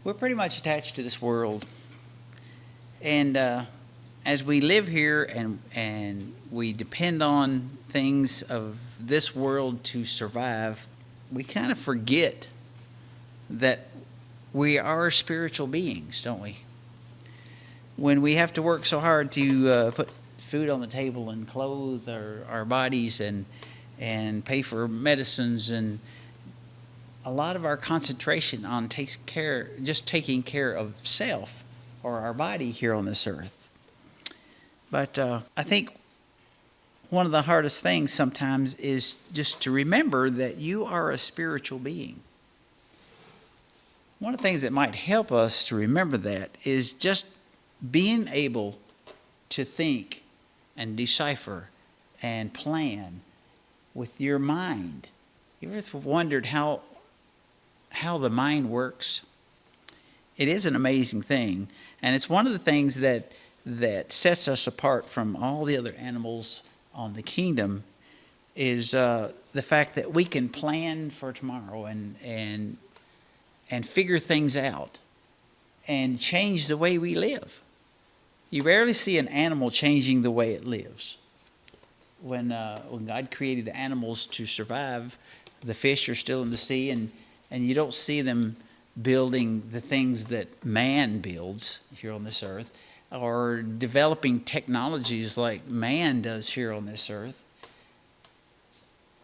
We're pretty much attached to this world, and as we live here and we depend on things of this world to survive, we kind of forget that we are spiritual beings, don't we? When we have to work so hard to put food on the table and clothe our bodies and pay for medicines, and a lot of our concentration on just taking care of self or our body here on this earth. But I think one of the hardest things sometimes is just to remember that you are a spiritual being. One of the things that might help us to remember that is just being able to think and decipher and plan with your mind. You ever wondered how the mind works? It is an amazing thing, and it's one of the things that sets us apart from all the other animals on the kingdom is the fact that we can plan for tomorrow and figure things out and change the way we live. You rarely see an animal changing the way it lives. When God created the animals to survive, the fish are still in the sea, and you don't see them building the things that man builds here on this earth, or developing technologies like man does here on this earth.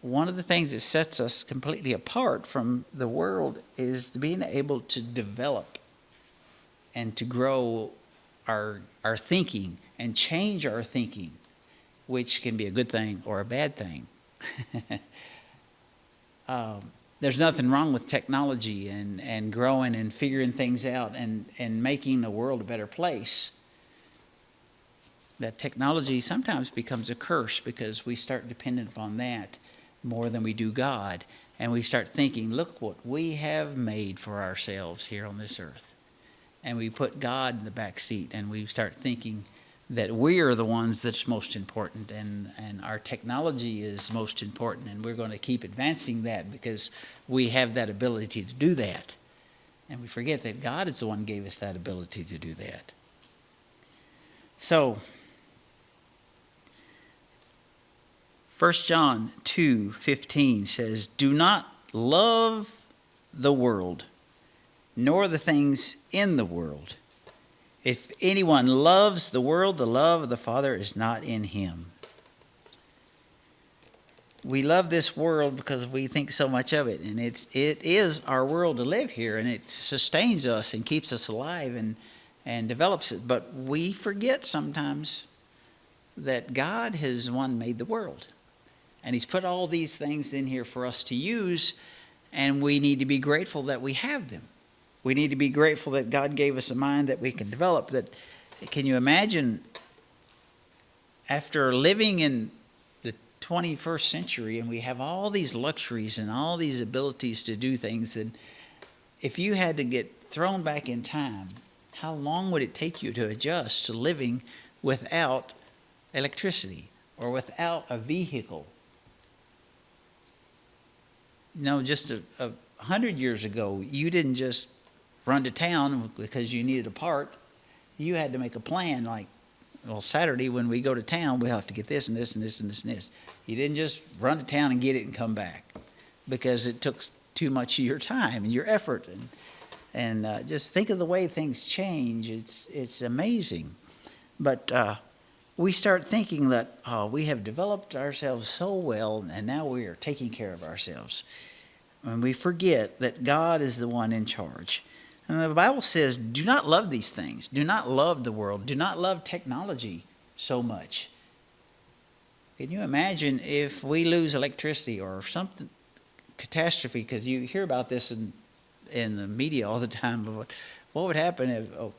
One of the things that sets us completely apart from the world is being able to develop and to grow our thinking and change our thinking, which can be a good thing or a bad thing. There's nothing wrong with technology and growing and figuring things out and making the world a better place. That technology sometimes becomes a curse because we start dependent upon that more than we do God. And we start thinking, look what we have made for ourselves here on this earth. And we put God in the back seat, and we start thinking that we are the ones that's most important, and our technology is most important, and we're going to keep advancing that because we have that ability to do that. And we forget that God is the one who gave us that ability to do that. So 1 John 2:15 says, "Do not love the world, nor the things in the world. If anyone loves the world, the love of the Father is not in him." We love this world because we think so much of it, and it is our world to live here, and it sustains us and keeps us alive and develops it. But we forget sometimes that God has one made the world, and he's put all these things in here for us to use, and we need to be grateful that we have them. We need to be grateful that God gave us a mind that we can develop. Can you imagine, after living in the 21st century, and we have all these luxuries and all these abilities to do things, and if you had to get thrown back in time, how long would it take you to adjust to living without electricity or without a vehicle? Just 100 years ago, you didn't just run to town because you needed a part. You had to make a plan, like, well, Saturday when we go to town, we'll have to get this and this and this and this and this. You didn't just run to town and get it and come back because it took too much of your time and your effort. And just think of the way things change. It's amazing. But we start thinking that we have developed ourselves so well, and now we are taking care of ourselves. And we forget that God is the one in charge. And the Bible says, do not love these things. Do not love the world. Do not love technology so much. Can you imagine if we lose electricity or something, catastrophe, because you hear about this in the media all the time, what would happen if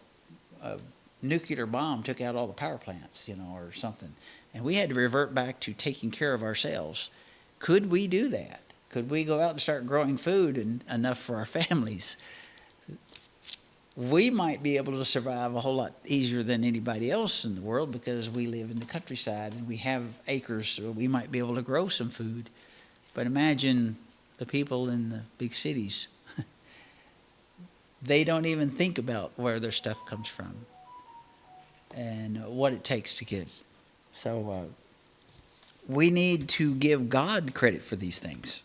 a nuclear bomb took out all the power plants, or something, and we had to revert back to taking care of ourselves? Could we do that? Could we go out and start growing food and enough for our families? We might be able to survive a whole lot easier than anybody else in the world because we live in the countryside and we have acres, so we might be able to grow some food. But imagine the people in the big cities. They don't even think about where their stuff comes from and what it takes to get. So we need to give God credit for these things.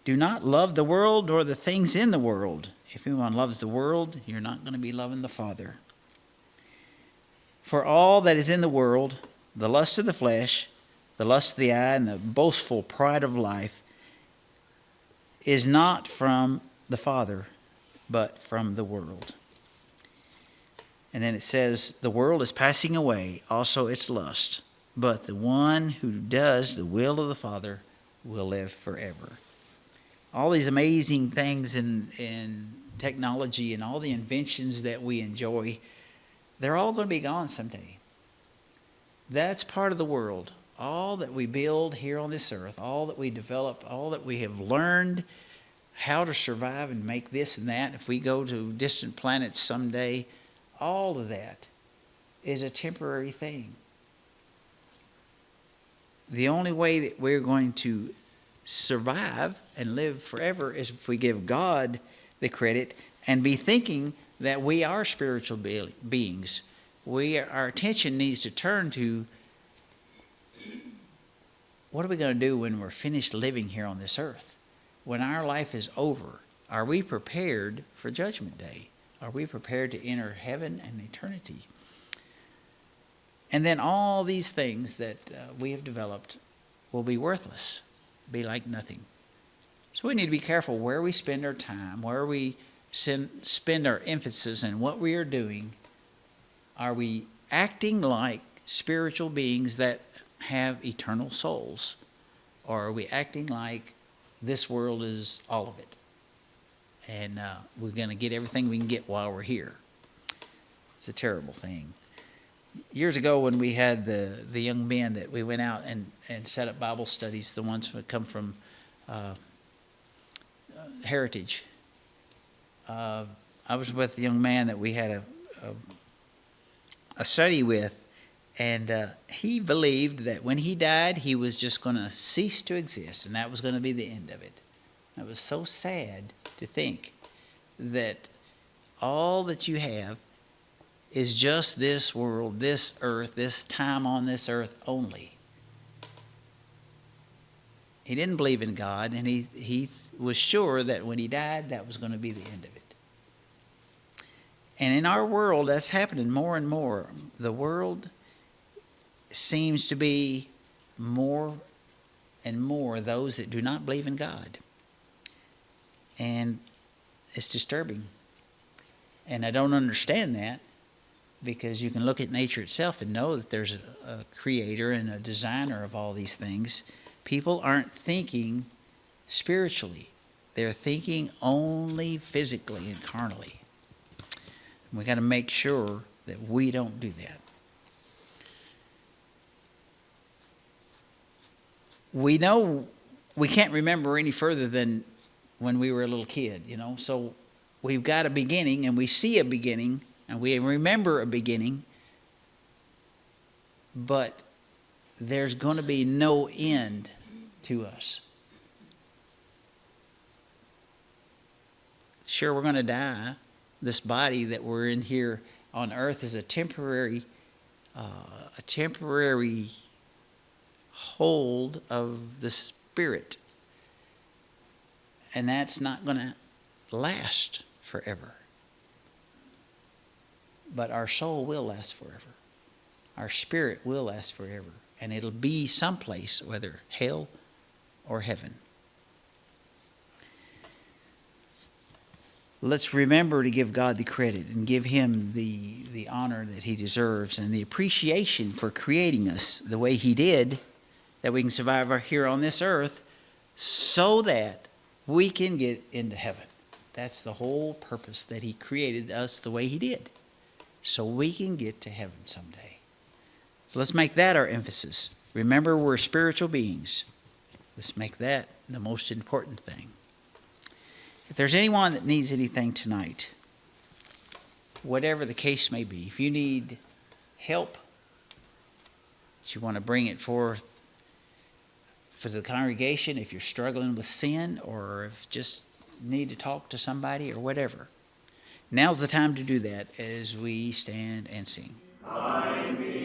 Do not love the world or the things in the world. If anyone loves the world, you're not going to be loving the Father. For all that is in the world, the lust of the flesh, the lust of the eye, and the boastful pride of life, is not from the Father, but from the world. And then it says, the world is passing away, also its lust, but the one who does the will of the Father will live forever. All these amazing things in technology and all the inventions that we enjoy, they're all going to be gone someday. That's part of the world. All that we build here on this earth, all that we develop, all that we have learned how to survive and make this and that, if we go to distant planets someday, all of that is a temporary thing. The only way that we're going to survive and live forever is if we give God the credit and be thinking that we are spiritual beings. Our attention needs to turn to, what are we going to do when we're finished living here on this earth? When our life is over, are we prepared for Judgment Day? Are we prepared to enter heaven and eternity? And then all these things that we have developed will be worthless, be like nothing. So we need to be careful where we spend our time, where we spend our emphasis, and what we are doing. Are we acting like spiritual beings that have eternal souls? Or are we acting like this world is all of it? And we're going to get everything we can get while we're here. It's a terrible thing. Years ago when we had the young men that we went out and set up Bible studies, the ones that come from Heritage, I was with a young man that we had a study with, and he believed that when he died, he was just going to cease to exist, and that was going to be the end of it. It was so sad to think that all that you have is just this world, this earth, this time on this earth only. He didn't believe in God, and he was sure that when he died, that was going to be the end of it. And in our world, that's happening more and more. The world seems to be more and more those that do not believe in God. And it's disturbing. And I don't understand that, because you can look at nature itself and know that there's a creator and a designer of all these things. People aren't thinking spiritually. They're thinking only physically and carnally. And we got to make sure that we don't do that. We know we can't remember any further than when we were a little kid, So we've got a beginning, and we see a beginning, and we remember a beginning, but there's going to be no end to us. Sure, we're going to die. This body that we're in here on earth is a temporary hold of the spirit. And that's not going to last forever. But our soul will last forever. Our spirit will last forever. And it'll be someplace, whether hell or heaven. Let's remember to give God the credit and give him the honor that he deserves and the appreciation for creating us the way he did, that we can survive here on this earth so that we can get into heaven. That's the whole purpose, that he created us the way he did, so we can get to heaven someday. So let's make that our emphasis. Remember, we're spiritual beings. Let's make that the most important thing. If there's anyone that needs anything tonight, whatever the case may be, if you need help, if you want to bring it forth for the congregation, if you're struggling with sin, or if just need to talk to somebody or whatever, Now's the time to do that as we stand and sing. Find me